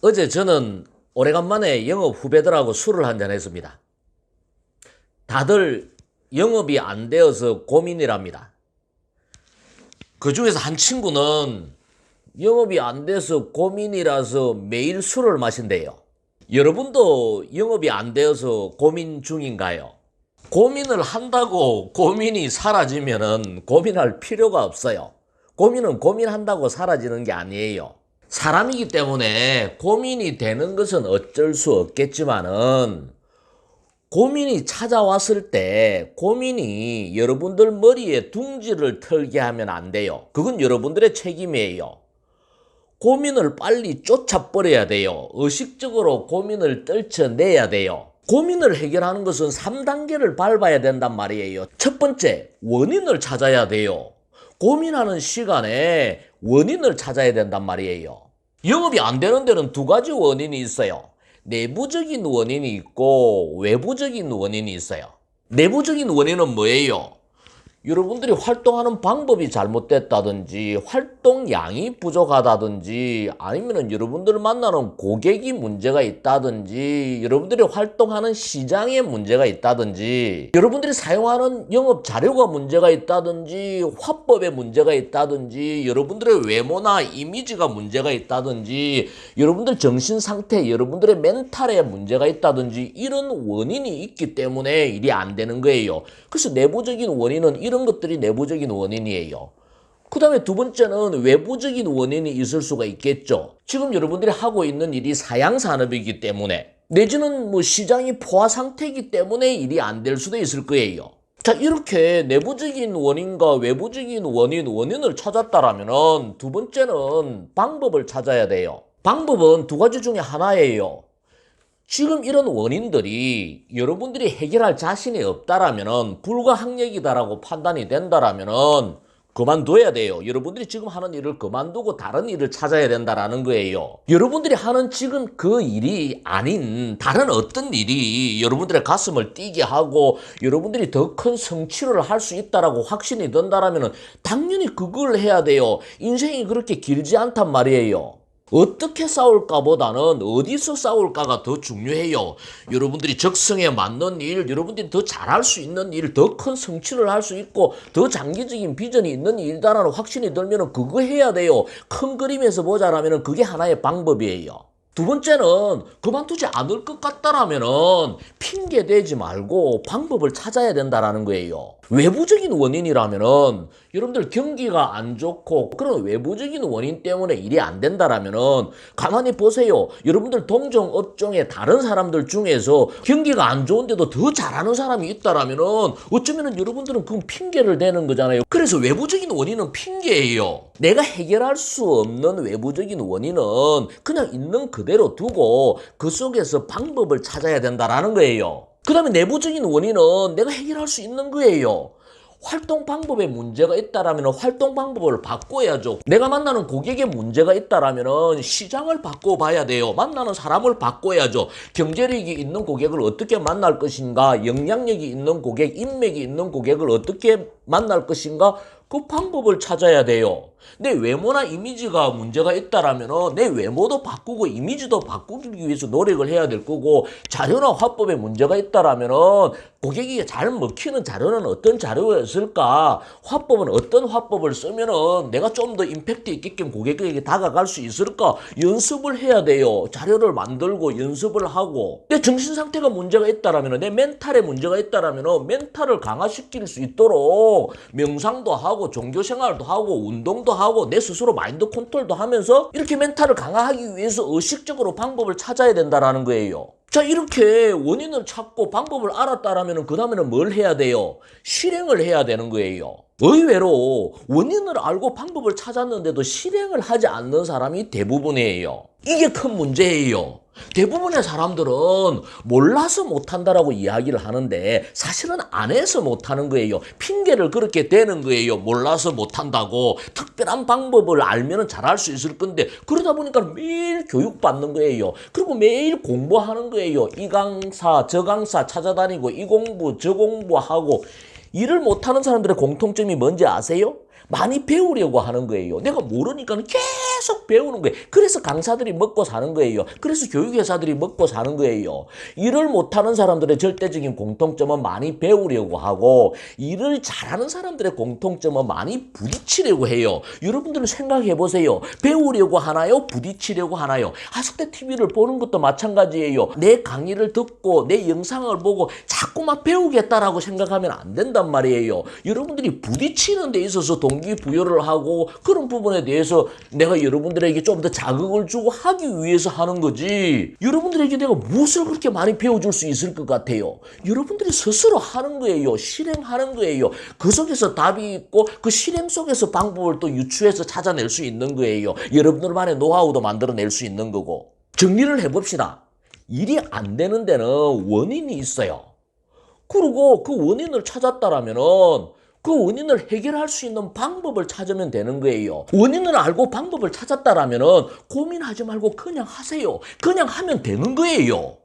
어제 저는 오래간만에 영업 후배들하고 술을 한잔 했습니다. 다들 영업이 안 되어서 고민이랍니다. 그 중에서 한 친구는 영업이 안 돼서 고민이라서 매일 술을 마신대요. 여러분도 영업이 안 되어서 고민 중인가요? 고민을 한다고 고민이 사라지면은 고민할 필요가 없어요. 고민은 고민한다고 사라지는 게 아니에요. 사람이기 때문에 고민이 되는 것은 어쩔 수 없겠지만은 고민이 찾아왔을 때 고민이 여러분들 머리에 둥지를 털게 하면 안 돼요. 그건 여러분들의 책임이에요. 고민을 빨리 쫓아버려야 돼요. 의식적으로 고민을 떨쳐내야 돼요. 고민을 해결하는 것은 3단계를 밟아야 된단 말이에요. 첫 번째, 원인을 찾아야 돼요. 고민하는 시간에 원인을 찾아야 된단 말이에요. 영업이 안 되는 데는 두 가지 원인이 있어요. 내부적인 원인이 있고 외부적인 원인이 있어요. 내부적인 원인은 뭐예요? 여러분들이 활동하는 방법이 잘못됐다든지 활동량이 부족하다든지 아니면 여러분들 만나는 고객이 문제가 있다든지 여러분들이 활동하는 시장에 문제가 있다든지 여러분들이 사용하는 영업 자료가 문제가 있다든지 화법에 문제가 있다든지 여러분들의 외모나 이미지가 문제가 있다든지 여러분들 정신상태 여러분들의 멘탈에 문제가 있다든지 이런 원인이 있기 때문에 일이 안 되는 거예요. 그래서 내부적인 원인은 이런 것들이 내부적인 원인이에요. 그 다음에 두 번째는 외부적인 원인이 있을 수가 있겠죠. 지금 여러분들이 하고 있는 일이 사양산업이기 때문에 내지는 시장이 포화 상태이기 때문에 일이 안 될 수도 있을 거예요. 자, 이렇게 내부적인 원인과 외부적인 원인을 찾았다라면 두 번째는 방법을 찾아야 돼요. 방법은 두 가지 중에 하나예요. 지금 이런 원인들이 여러분들이 해결할 자신이 없다라면 불가항력이다라고 판단이 된다라면 그만둬야 돼요. 여러분들이 지금 하는 일을 그만두고 다른 일을 찾아야 된다라는 거예요. 여러분들이 하는 지금 그 일이 아닌 다른 어떤 일이 여러분들의 가슴을 뛰게 하고 여러분들이 더 큰 성취를 할 수 있다라고 확신이 든다라면 당연히 그걸 해야 돼요. 인생이 그렇게 길지 않단 말이에요. 어떻게 싸울까 보다는 어디서 싸울까가 더 중요해요. 여러분들이 적성에 맞는 일, 여러분들이 더 잘할 수 있는 일, 더 큰 성취를 할 수 있고 더 장기적인 비전이 있는 일이다라는 확신이 들면 그거 해야 돼요. 큰 그림에서 보자라면 그게 하나의 방법이에요. 두 번째는 그만두지 않을 것 같다라면 핑계 대지 말고 방법을 찾아야 된다라는 거예요. 외부적인 원인이라면 여러분들 경기가 안 좋고 그런 외부적인 원인 때문에 일이 안 된다라면 가만히 보세요. 여러분들 동종 업종의 다른 사람들 중에서 경기가 안 좋은데도 더 잘하는 사람이 있다라면 어쩌면 여러분들은 그건 핑계를 대는 거잖아요. 그래서 외부적인 원인은 핑계예요. 내가 해결할 수 없는 외부적인 원인은 그냥 있는 그대로 두고 그 속에서 방법을 찾아야 된다라는 거예요. 그 다음에 내부적인 원인은 내가 해결할 수 있는 거예요. 활동 방법에 문제가 있다라면 활동 방법을 바꿔야죠. 내가 만나는 고객에 문제가 있다라면 시장을 바꿔봐야 돼요. 만나는 사람을 바꿔야죠. 경제력이 있는 고객을 어떻게 만날 것인가, 영향력이 있는 고객, 인맥이 있는 고객을 어떻게 만날 것인가, 그 방법을 찾아야 돼요. 내 외모나 이미지가 문제가 있다라면 내 외모도 바꾸고 이미지도 바꾸기 위해서 노력을 해야 될 거고 자료나 화법에 문제가 있다라면 고객이 잘 먹히는 자료는 어떤 자료였을까? 화법은 어떤 화법을 쓰면은 내가 좀 더 임팩트 있게끔 고객에게 다가갈 수 있을까? 연습을 해야 돼요. 자료를 만들고 연습을 하고 내 정신 상태가 문제가 있다라면 내 멘탈에 문제가 있다라면 멘탈을 강화시킬 수 있도록 명상도 하고 종교 생활도 하고 운동도 하고 내 스스로 마인드 컨트롤도 하면서 이렇게 멘탈을 강화하기 위해서 의식적으로 방법을 찾아야 된다라는 거예요. 자, 이렇게 원인을 찾고 방법을 알았다라면 그 다음에는 뭘 해야 돼요? 실행을 해야 되는 거예요. 의외로 원인을 알고 방법을 찾았는데도 실행을 하지 않는 사람이 대부분이에요. 이게 큰 문제예요. 대부분의 사람들은 몰라서 못한다라고 이야기를 하는데 사실은 안 해서 못하는 거예요. 핑계를 그렇게 대는 거예요. 몰라서 못한다고. 특별한 방법을 알면 잘할 수 있을 건데 그러다 보니까 매일 교육받는 거예요. 그리고 매일 공부하는 거예요. 이 강사 저 강사 찾아다니고 이 공부 저 공부하고 일을 못하는 사람들의 공통점이 뭔지 아세요? 많이 배우려고 하는 거예요. 내가 모르니까 계속 배우는 거예요. 그래서 강사들이 먹고 사는 거예요. 그래서 교육회사들이 먹고 사는 거예요. 일을 못하는 사람들의 절대적인 공통점은 많이 배우려고 하고, 일을 잘하는 사람들의 공통점은 많이 부딪히려고 해요. 여러분들은 생각해 보세요. 배우려고 하나요? 부딪히려고 하나요? 하숙대 TV를 보는 것도 마찬가지예요. 내 강의를 듣고 내 영상을 보고 자꾸만 배우겠다라고 생각하면 안 된단 말이에요. 여러분들이 부딪히는 데 있어서 동기부여를 하고 그런 부분에 대해서 내가 여러분들에게 좀 더 자극을 주고 하기 위해서 하는 거지, 여러분들에게 내가 무엇을 그렇게 많이 배워줄 수 있을 것 같아요? 여러분들이 스스로 하는 거예요. 실행하는 거예요. 그 속에서 답이 있고 그 실행 속에서 방법을 또 유추해서 찾아낼 수 있는 거예요. 여러분들만의 노하우도 만들어낼 수 있는 거고. 정리를 해봅시다. 일이 안 되는 데는 원인이 있어요. 그리고 그 원인을 찾았다라면은 그 원인을 해결할 수 있는 방법을 찾으면 되는 거예요. 원인을 알고 방법을 찾았다라면은 고민하지 말고 그냥 하세요. 그냥 하면 되는 거예요.